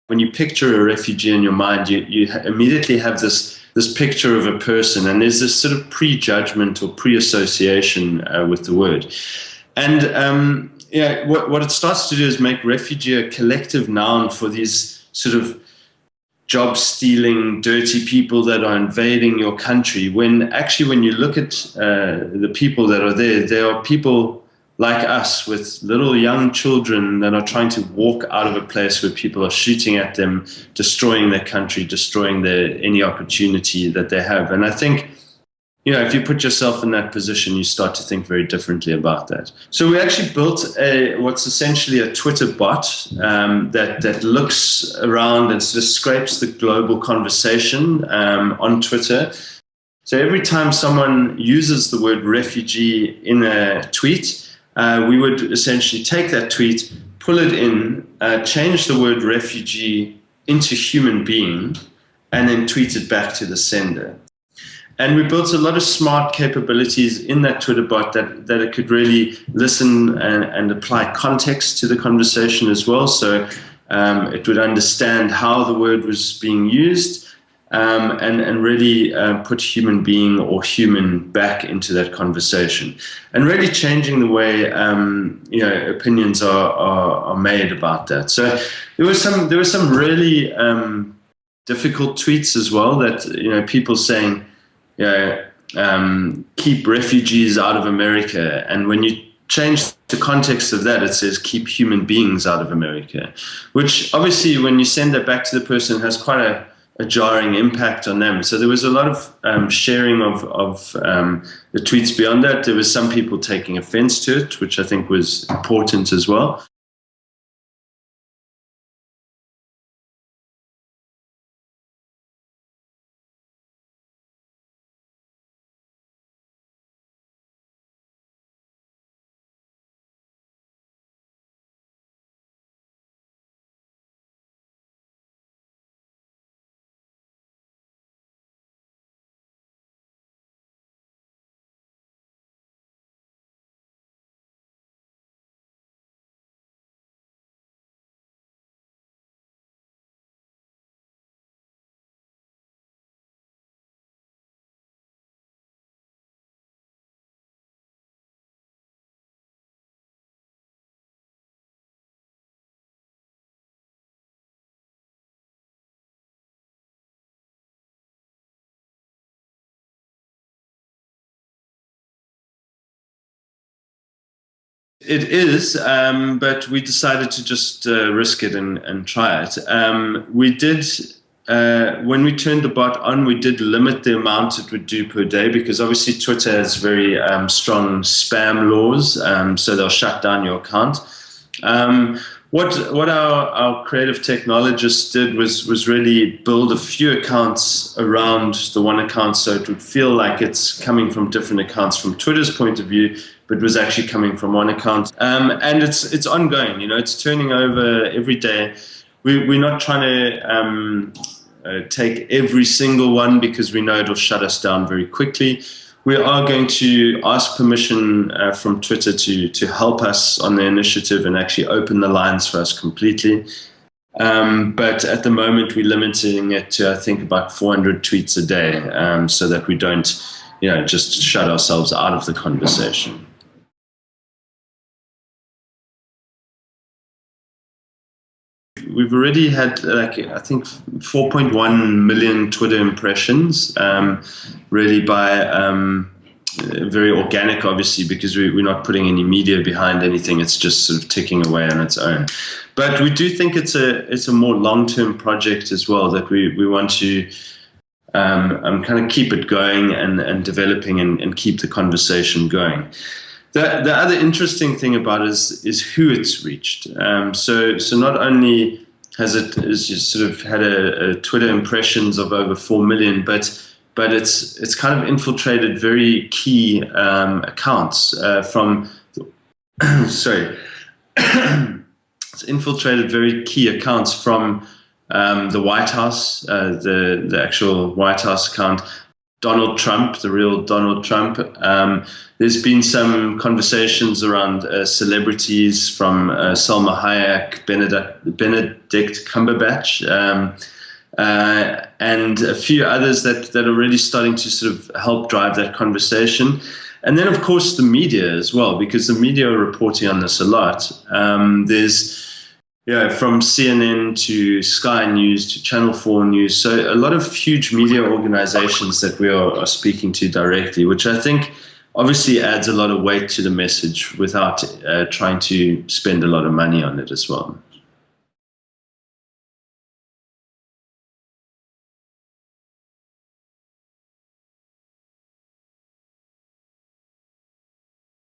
When you picture a refugee in your mind, you immediately have this picture of a person, and there's this sort of prejudgment or pre-association with the word. And yeah, what it starts to do is make refugee a collective noun for these sort of job-stealing, dirty people that are invading your country, when actually when you look at the people that are there, they are people like us with little young children that are trying to walk out of a place where people are shooting at them, destroying their country, destroying any opportunity that they have. And I think, if you put yourself in that position, you start to think very differently about that. So we actually built what's essentially a Twitter bot that looks around and sort of scrapes the global conversation on Twitter. So every time someone uses the word refugee in a tweet, we would essentially take that tweet, pull it in, change the word refugee into human being, and then tweet it back to the sender. And we built a lot of smart capabilities in that Twitter bot that it could really listen and apply context to the conversation as well. So it would understand how the word was being used and really put human being or human back into that conversation. And really changing the way opinions are made about that. So there were some really difficult tweets as well that people saying, keep refugees out of America. And when you change the context of that, it says keep human beings out of America, which obviously when you send that back to the person has quite a jarring impact on them. So there was a lot of sharing of the tweets beyond that. There was some people taking offense to it, which I think was important as well. It is, but we decided to just risk it and try it. We did, when we turned the bot on, we did limit the amount it would do per day, because obviously Twitter has very strong spam laws, so they'll shut down your account. What our creative technologists did was really build a few accounts around the one account, so it would feel like it's coming from different accounts from Twitter's point of view, but was actually coming from one account. And it's ongoing, it's turning over every day. We're not trying to take every single one because we know it'll shut us down very quickly. We are going to ask permission from Twitter to help us on the initiative and actually open the lines for us completely. But at the moment, we're limiting it to, I think, about 400 tweets a day, so that we don't, just shut ourselves out of the conversation. We've already had, I think, 4.1 million Twitter impressions, really by very organic, obviously, because we're not putting any media behind anything. It's just sort of ticking away on its own. But we do think it's a more long-term project as well, that we want to kind of keep it going and developing and keep the conversation going. The other interesting thing about it is who it's reached. So not only has it just sort of had a Twitter impressions of over 4 million, but it's kind of infiltrated very key accounts from sorry. It's infiltrated very key accounts from the White House, the actual White House account, Donald Trump, the real Donald Trump. There's been some conversations around celebrities from Salma Hayek, Benedict Cumberbatch, and a few others that are really starting to sort of help drive that conversation. And then, of course, the media as well, because the media are reporting on this a lot. There's from CNN to Sky News to Channel 4 News. So a lot of huge media organizations that we are speaking to directly, which I think obviously adds a lot of weight to the message without trying to spend a lot of money on it as well.